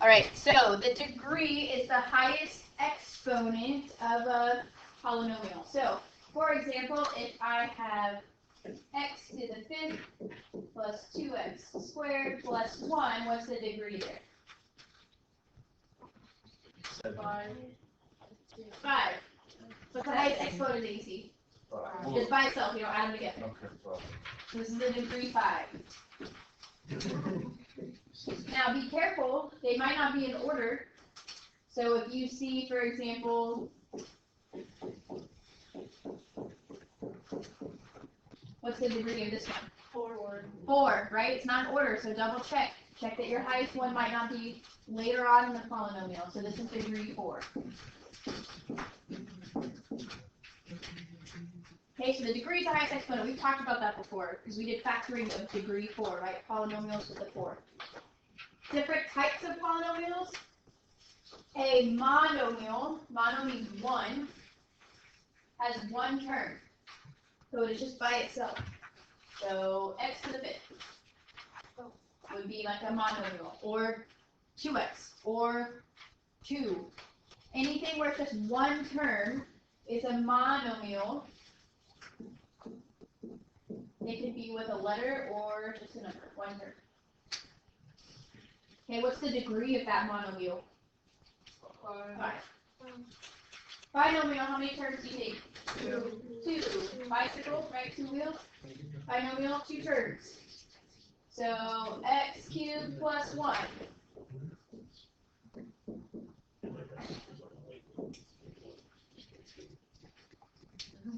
All right, so the degree is the highest exponent of a polynomial. So, for example, if I have x to the 5th plus 2x squared plus 1, what's the degree there? 5. What's the highest exponent that you see? Just by itself, you don't add them together. Okay, So this is the degree 5. Now be careful, they might not be in order. So if you see, for example, what's the degree of this one? 4, right? It's not in order, so double check. Check that your highest one might not be later on in the polynomial. So this is degree 4. Okay, so the degree is the highest exponent. We've talked about that before because we did factoring of degree 4, right? Polynomials with the 4. Different types of polynomials. A monomial, mono means 1, has 1 term. So it is just by itself. So x to the 5th would be like a monomial, or 2x, or 2. Anything where it's just 1 term is a monomial. It could be with a letter or just a number, 1 term. Okay, what's the degree of that monomial? 5. Binomial, how many terms do you think? 2. Bicycle, right? 2 wheels. Binomial, 2 terms. So x cubed plus 1.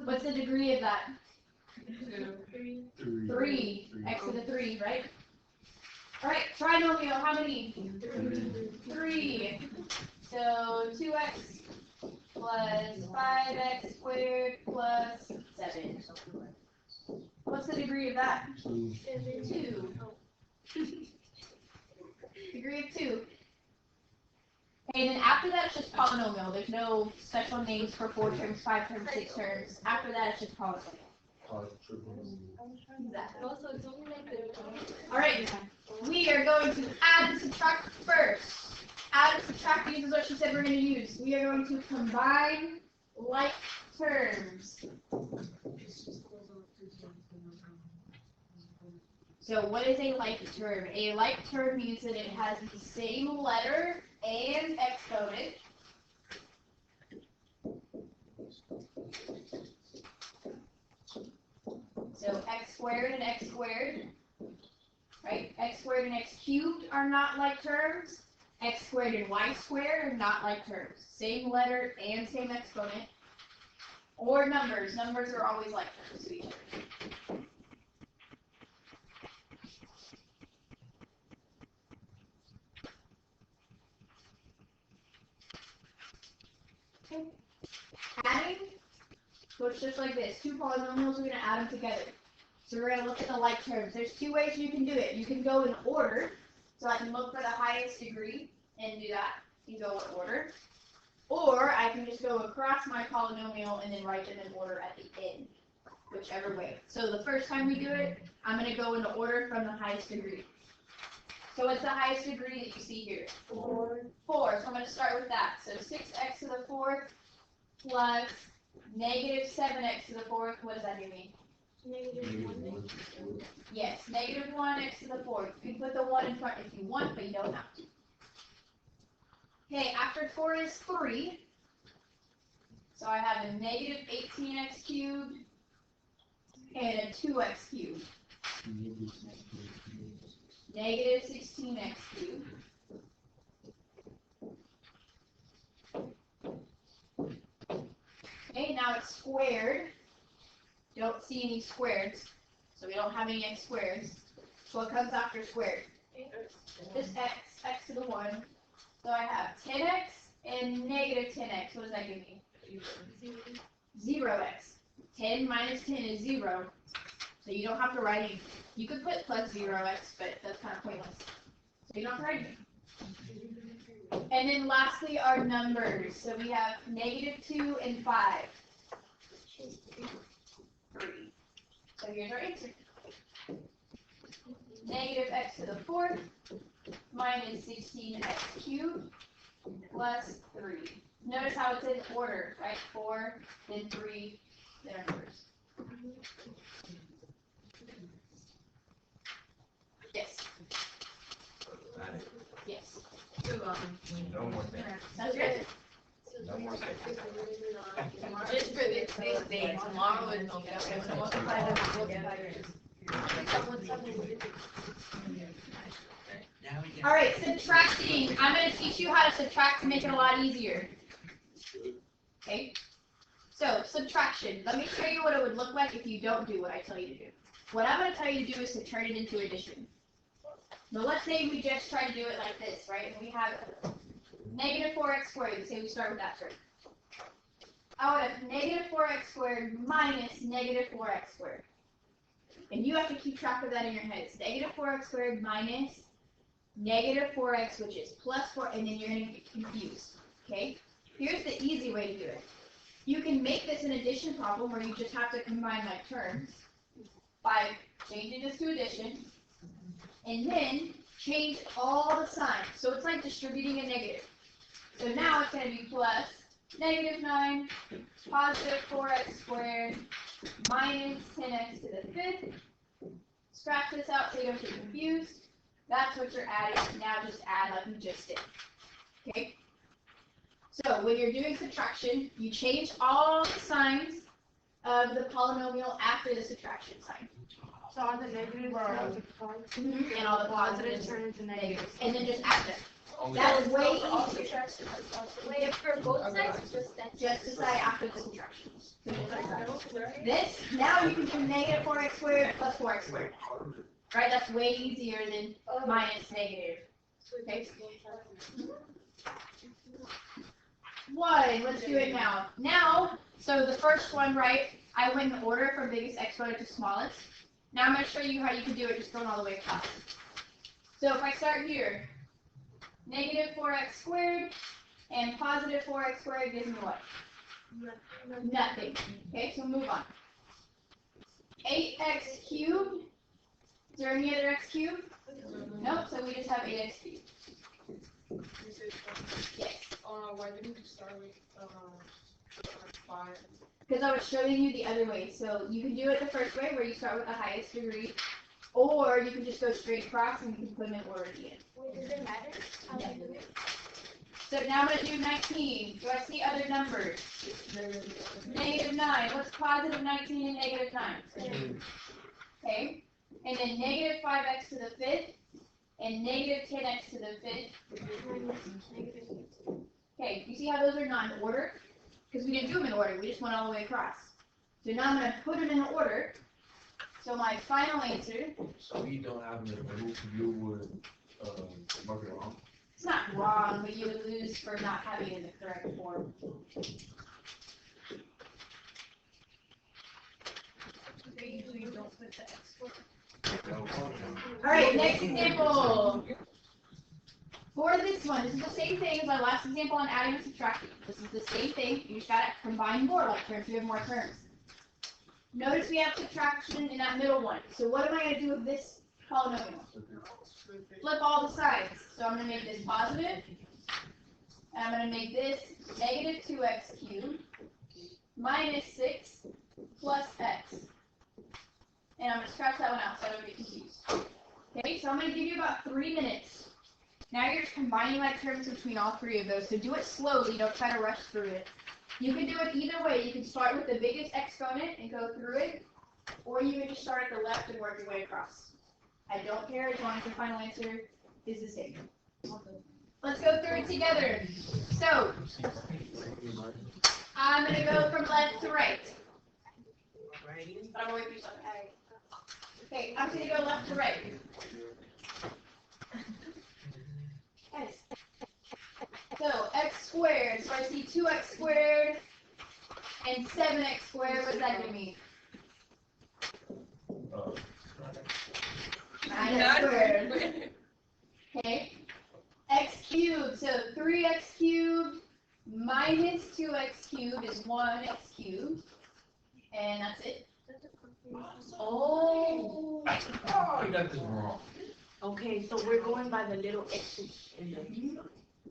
What's the degree of that? 3. X to the 3, right? Alright, trinomial, how many? 3. So 2x plus 5x squared plus 7. What's the degree of that? 2. Degree of 2. Okay, and then after that it's just polynomial. There's no special names for 4 terms, 5 terms, 6 terms. After that it's just polynomial. Exactly. Alright, we are going to add and subtract first. Add and subtract uses what she said we're going to use. We are going to combine like terms. So what is a like term? A like term means that it has the same letter and exponent. So x squared and x squared, right? X squared and x cubed are not like terms. X squared and y squared are not like terms. Same letter and same exponent. Or numbers. Numbers are always like terms to each other. Okay. Adding looks just like this. 2 polynomials, we're going to add them together. So we're going to look at the like terms. There's 2 ways you can do it. You can go in order. So I can look for the highest degree and do that. You can go in order. Or I can just go across my polynomial and then write them in order at the end. Whichever way. So the first time we do it, I'm going to go in order from the highest degree. So what's the highest degree that you see here? 4. So I'm going to start with that. So 6x to the 4th plus negative 7x to the 4th. What does that give me? Yes, negative 1x to the 4th. You can put the 1 in front if you want, but you don't have to. Okay, after 4 is 3. So I have a negative 18x cubed and a 2x cubed. Negative 16x cubed. Okay, now it's squared. You don't see any squares, so we don't have any x squares. So what comes after squared? This x to the 1. So I have 10x and negative 10x. What does that give me? 0x. 10 minus 10 is 0. So you don't have to write anything. You could put plus 0x, but that's kind of pointless. So you don't have to write anything. And then lastly, our numbers. So we have negative 2 and 5. 3. So here's our answer. Negative x to the 4th minus 16x cubed plus 3. Notice how it's in order, right? 4, then 3, then our numbers. Yes. Yes. No more things. That's good. No more things. Just for this day, tomorrow is okay. So multiply them together. Alright, subtracting. I'm going to teach you how to subtract to make it a lot easier. Okay? So, subtraction. Let me show you what it would look like if you don't do what I tell you to do. What I'm going to tell you to do is to turn it into addition. Now, let's say we just try to do it like this, right? And we have negative 4x squared. Let's say we start with that term. I would have negative 4x squared minus negative 4x squared. And you have to keep track of that in your head. It's negative 4x squared minus negative 4x, which is plus 4, and then you're going to get confused. Okay? Here's the easy way to do it. You can make this an addition problem where you just have to combine like terms by changing this to addition, and then change all the signs. So it's like distributing a negative. So now it's going to be plus negative 9 positive 4x squared minus 10x to the 5th. Scratch this out so you don't get confused. That's what you're adding. Now just add like we just did. Okay? So when you're doing subtraction, you change all the signs of the polynomial after the subtraction sign. So all the negatives turn into positives, And all the positives turn into negatives. and then just add them. That's way easier. Wait, for both sides, Just decide after the subtraction. This, now you can do negative 4x squared plus 4x squared. Right? That's way easier than minus negative. Okay? One, let's do it now. Now, so the first one, right, I went in order from biggest exponent to smallest. Now I'm going to show you how you can do it just going all the way across. So if I start here, negative 4x squared and positive 4x squared gives me what? Nothing. Okay, so move on. 8x cubed. Is there any other x cubed? Nope, so we just have 8x cubed. Yes. Why didn't you start with 5? Because I was showing you the other way. So you can do it the first way where you start with the highest degree, or you can just go straight across and you can put them in order at the end. Wait, does it matter how you do it? So now I'm going to do 19. Do I see other numbers? Negative 9. What's positive 19 and negative 9? Okay. And then negative 5x to the 5th and negative 10x to the 5th. Okay, you see how those are not in order? Because we didn't do them in order. We just went all the way across. So now I'm going to put them in order. So my final answer. So we don't have the roof, you would mark it wrong. It's not wrong, but you would lose for not having it in the correct form. They usually don't put the X for. Alright, next example. For this one, this is the same thing as our last example on adding and subtracting. This is the same thing. You just gotta combine more like terms. You have more terms. Notice we have subtraction in that middle one. So what am I gonna do with this polynomial? Flip all the sides. So I'm going to make this positive, and I'm going to make this negative 2x cubed minus 6 plus x. And I'm going to scratch that one out so I don't get confused. Okay, so I'm going to give you about 3 minutes. Now you're just combining like terms between all three of those, so do it slowly, don't try to rush through it. You can do it either way. You can start with the biggest exponent and go through it, or you can just start at the left and work your way across. I don't care as long as the final answer is the same. Let's go through it together. So, I'm going to go from left to right. But I'm going to wait for something. Okay, I'm going to go left to right. Guys. So, x squared. So I see 2x squared and 7x squared. What does that give me? 9x squared. Okay. X cubed. So 3x cubed minus 2x cubed is 1x cubed. And that's it. Oh, you got this wrong. Okay, so we're going by the little x's in the.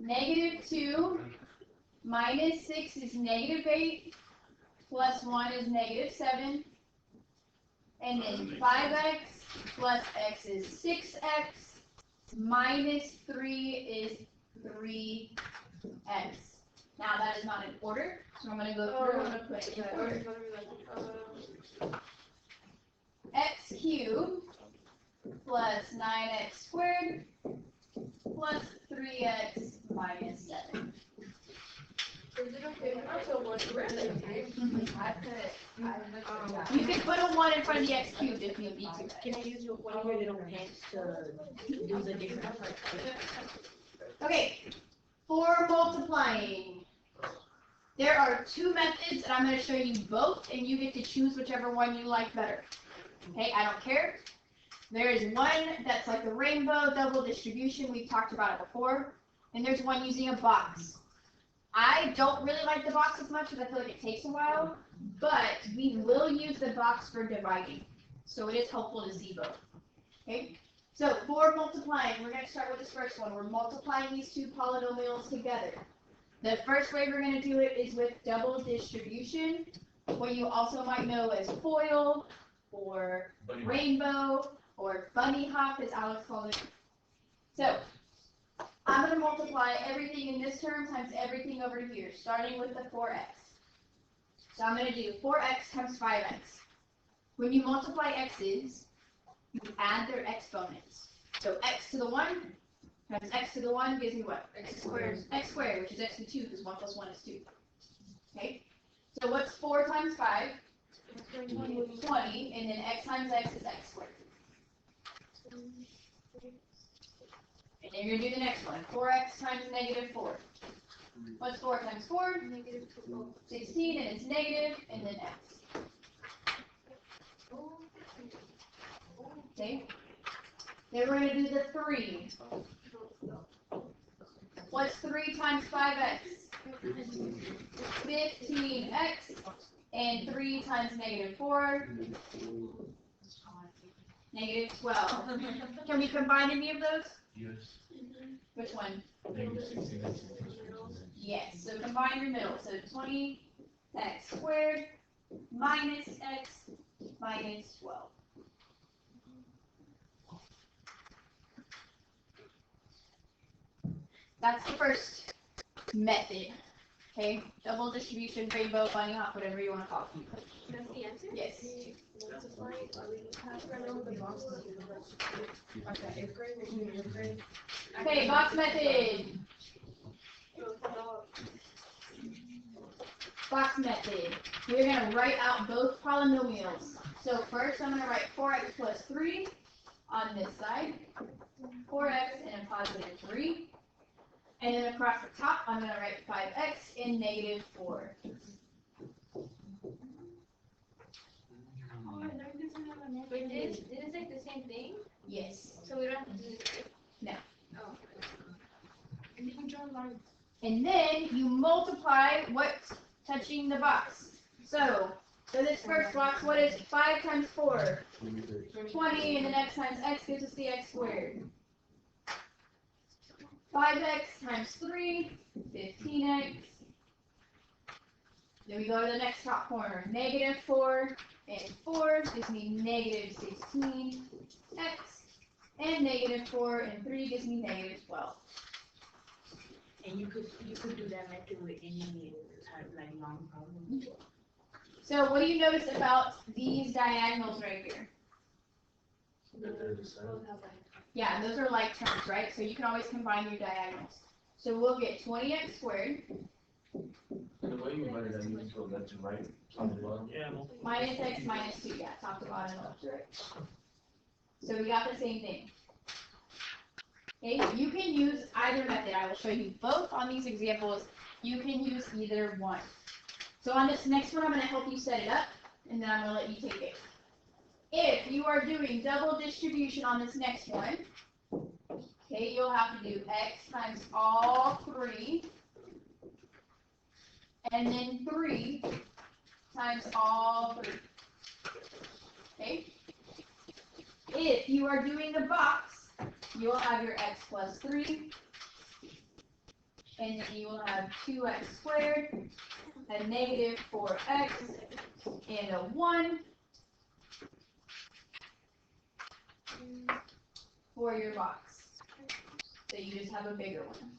Negative 2 minus 6 is negative 8, plus 1 is negative 7, and then 5x plus x is 6x, minus 3 is 3x. Now that is not in order, so I'm going to go through and I'm going to put it in order. X cubed plus 9x squared plus 3x minus 7. Is it okay if I put one for every You can put a 1 in front of the x cubed if you need to. Can I use one of your little pens to do the difference? Okay, for multiplying, there are two methods, and I'm going to show you both, and you get to choose whichever one you like better. Okay, I don't care. There is one that's like the rainbow double distribution. We've talked about it before. And there's one using a box. I don't really like the box as much because I feel like it takes a while, but we will use the box for dividing. So it is helpful to see both. Okay, so for multiplying, we're going to start with this first one. We're multiplying these two polynomials together. The first way we're going to do it is with double distribution, what you also might know as FOIL, or rainbow, or bunny hop, as Alex called it. So, I'm going to multiply everything in this term times everything over here, starting with the 4x. So I'm going to do 4x times 5x. When you multiply x's, you add their exponents. So x to the 1 times x to the 1 gives me what? X squared. X squared, which is x to the 2, because 1 plus 1 is 2. Okay? So what's 4 times 5? 20, and then x times x is x squared. And then you're going to do the next one. 4x times negative 4. What's 4 times 4? Negative 12. 16, and it's negative, and then x. Okay? Then we're going to do the 3. What's 3 times 5x? 15x, and 3 times negative 4? Negative 12. Can we combine any of those? Yes. Which one? Negative 16x. Yes, so combine your middle. So 20x squared minus x minus 12. That's the first method. Okay? Double distribution, rainbow, bunny hop, whatever you want to call it. That's the answer? Yes. Multiply, are we passing over the boxes? Okay, 8th grade, maybe 8th grade. Okay, box method. Box method. We're going to write out both polynomials. So first I'm going to write 4x plus 3 on this side. 4x and a positive 3. And then across the top I'm going to write 5x and negative 4. Wait, this is like the same thing? Yes. So we don't have to do this? No. Oh. And then you draw lines. And then you multiply what's touching the box. So this first box, what is 5 times 4? 20, and then x times x gives us the x squared. 5x times 3, 15x. Then we go to the next top corner. Negative 4 and 4 gives me negative 16x. And negative 4 and 3 gives me negative 12. And you could do that method with any type like long problem. So what do you notice about these diagonals right here? Yeah, those are like terms, right? So you can always combine your diagonals. So we'll get 20x squared The way you write it, that means go left to right, top to bottom. Yeah. minus x minus 2. Yeah, top to bottom, left to right. So we got the same thing. Okay, you can use either method. I will show you both on these examples. You can use either one. So on this next one, I'm going to help you set it up, and then I'm going to let you take it. If you are doing double distribution on this next one, okay, you'll have to do x times all 3, and then 3 times all 3. Okay? If you are doing the box, you will have your x plus 3, and then you will have 2x squared, a negative 4x, and a 1 for your box. So you just have a bigger one.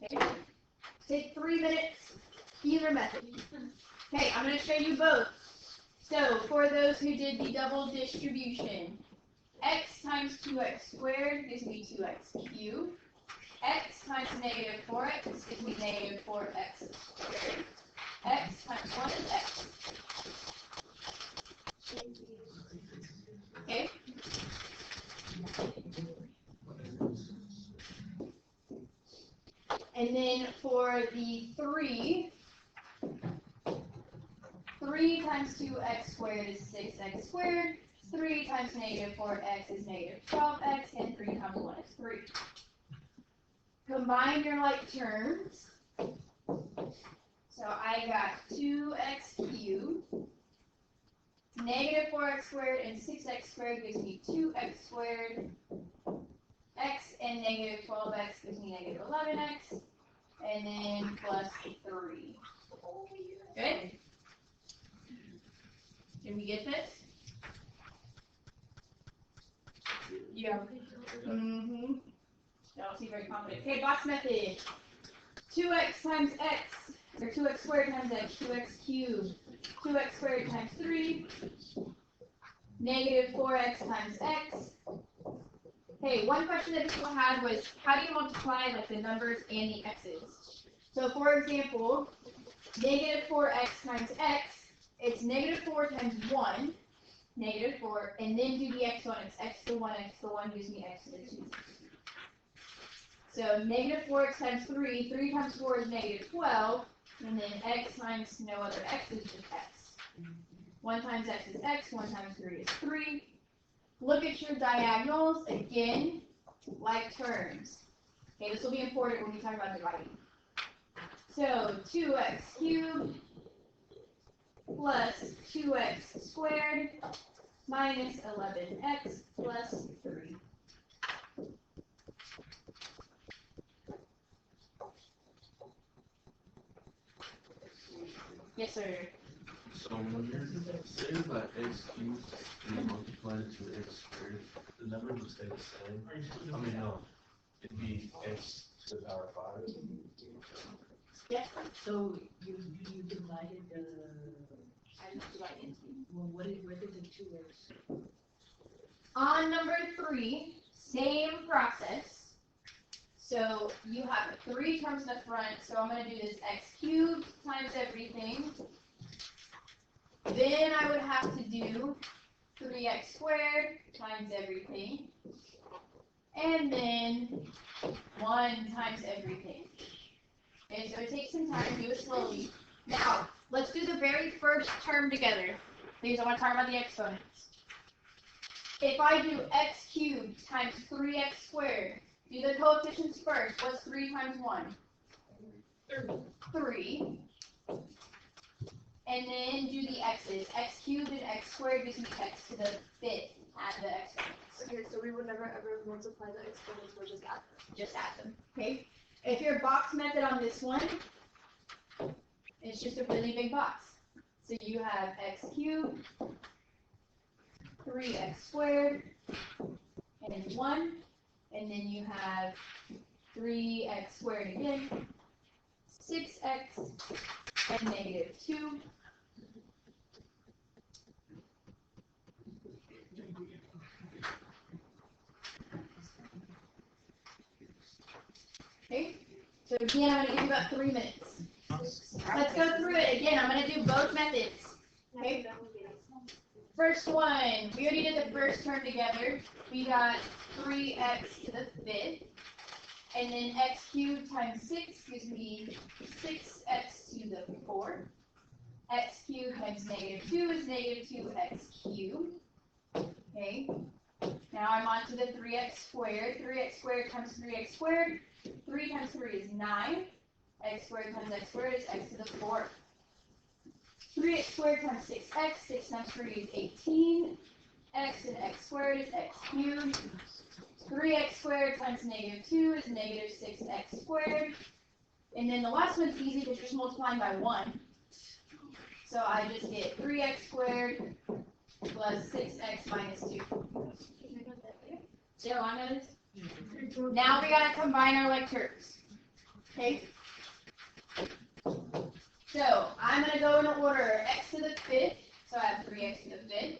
Okay? Take 3 minutes, either method. Okay, I'm going to show you both. So for those who did the double distribution, x times 2x squared gives me 2x cubed. X times negative 4x gives me negative 4x squared. X times 1 is x. Okay? And then for the 3 times 2x squared is 6x squared. 3 times negative 4x is negative 12x, and 3 times 1 is 3. Combine your like terms. So I got 2x cubed, negative 4x squared, and 6x squared gives me 2x squared. X and negative 12x gives me negative 11x, and then plus 3. Good? Did we get this? Yeah. Mm-hmm. Don't seem very confident. Okay, box method. 2x times x, or 2x squared times x, 2x cubed. 2x squared times 3, negative 4x times x. Okay, one question that people had was, how do you multiply like the numbers and the x's? So for example, negative 4x times x, it's negative 4 times 1, negative 4, and then do the exponents, x to the 1 gives me x to the 2. So negative 4x times 3, 3 times 4 is negative 12, and then x times no other x is just x. 1 times x is x, 1 times 3 is 3. Look at your diagonals, again, like terms. Okay, this will be important when we talk about dividing. So 2x cubed plus 2x squared minus 11x plus 3. Yes, sir. So when you're saying that x cubed and multiply it to x squared, the number will stay the same. I mean, no, it'd be x to the power 5. Yes. So you divided the, I just divided. well, where did the 2x? On number 3, same process. So you have 3 terms in the front, so I'm going to do this x cubed times everything. Then I would have to do 3x squared times everything. And then 1 times everything. Okay, so it takes some time, do it slowly. Now, let's do the very first term together, because I want to talk about the exponents. If I do x cubed times 3x squared, do the coefficients first. What's 3 times 1? 3. And then do the x's. X cubed and x squared gives me x to the 5th. Add the exponents. Okay, so we would never ever multiply the exponents, we'll just add them. Just add them. Okay? If your box method on this one, it's just a really big box. So you have x cubed, 3x squared, and 1. And then you have 3x squared again, 6x, and negative 2. Okay, so again, I'm going to give you about 3 minutes. Let's go through it again. I'm going to do both methods. Okay. First one, we already did the first term together. We got 3x to the 5th. And then x cubed times 6 gives me 6x to the 4th. X cubed times negative 2 is negative 2x cubed. Okay. Now I'm on to the 3x squared. 3x squared times 3x squared. 3 times 3 is 9. X squared times x squared is x to the 4th. 3x squared times 6x. 6 times 3 is 18. X and x squared is x cubed. 3x squared times negative 2 is negative 6x squared. And then the last one's easy because you're just multiplying by 1. So I just get 3x squared plus 6x minus 2. See how long that is? Now we gotta combine our like terms. Okay? So I'm gonna go in order x to the 5th, so I have 3x to the 5th.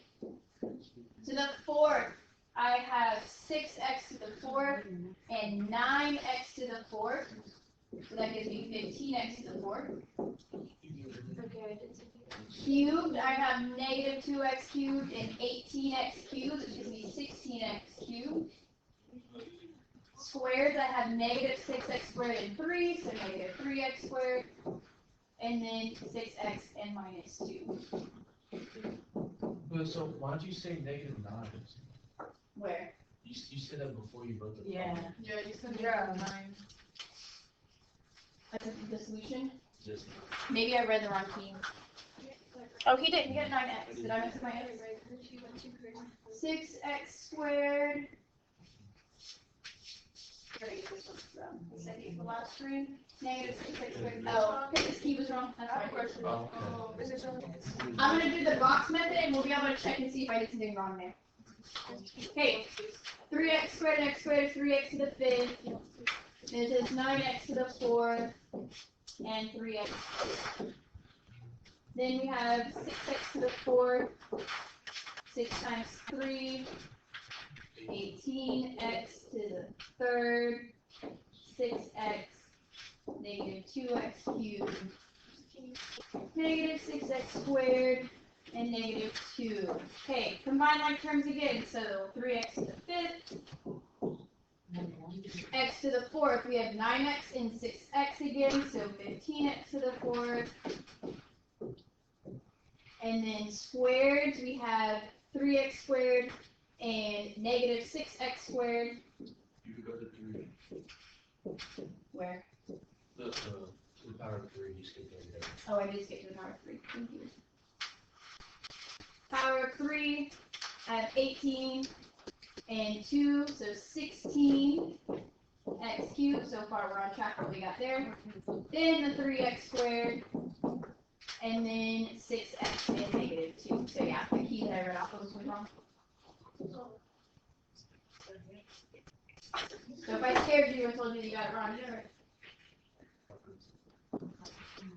To the 4th, I have 6x to the 4th and 9x to the 4th. So that gives me 15x to the 4th. Cubed, I have negative 2x cubed and 18x cubed, which gives me 16x cubed. Squares, I have negative 6x squared and 3, so negative 3x squared. And then 6x and minus 2. Well, so why don't you say negative 9? Where? You said that before you wrote the Yeah. problem. Yeah, you said yeah. 9. That's the solution? Just Maybe I read the wrong key. Oh, he didn't get 9x. Did I mess up my x? 6x squared. Where did I get this one from? Is that the last string? Negative 6x squared. Oh, this key was wrong. That's my question. oh, okay. I'm going to do the box method and we'll be able to check and see if I did something wrong there. Okay, 3x squared and x squared is 3x to the 5th. This is 9x to the 4th and 3x. Then we have 6x to the 4th, 6 times 3, 18x to the 3rd, 6x, negative 2x cubed, negative 6x squared, and negative 2. Okay, combine like terms again. So 3x to the 5th, x to the 4th, we have 9x and 6x again, so 15x to the 4th. And then squared, we have 3x squared and negative 6x squared. You could go to 3. Where? To the power of 3, you skip over there. Oh, I did get to the power of 3. Thank you. Power of 3, I have 18 and 2, so 16 x cubed. So far we're on track what we got there. Then the 3x squared, and then 6x and negative 2. So yeah, the key that I read off was wrong. So if I scared you and told you you got it wrong, you got it right.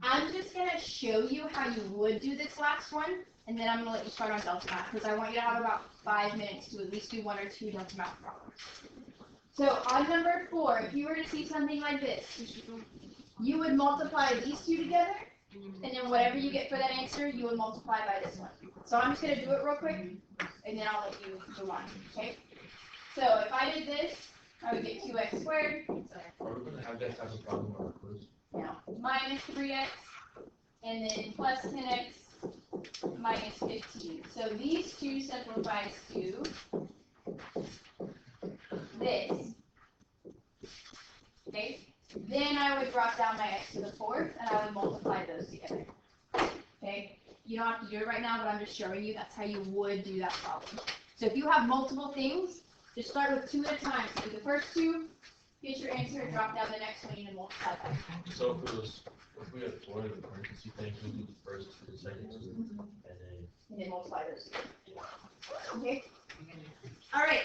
I'm just going to show you how you would do this last one, and then I'm going to let you start on delta math, because I want you to have about 5 minutes to at least do 1 or 2 delta math problems. So on number 4, if you were to see something like this, you would multiply these two together, and then whatever you get for that answer, you would multiply by this one. So I'm just going to do it real quick, and then I'll let you go on, okay? So if I did this, I would get 2x squared. Are we going to have that type of problem on our quiz? No. Minus 3x, and then plus 10x, minus 15. So these two simplifies to this. Okay? Then I would drop down my x to the 4th, and I would multiply those together. Okay? You don't have to do it right now, but I'm just showing you that's how you would do that problem. So if you have multiple things, just start with 2 at a time. So do the first 2, get your answer, drop down the next one, and multiply that. So if we had 4 in the parentheses thing, we do the first 2, the second 2, and then And then multiply those. Okay? All right.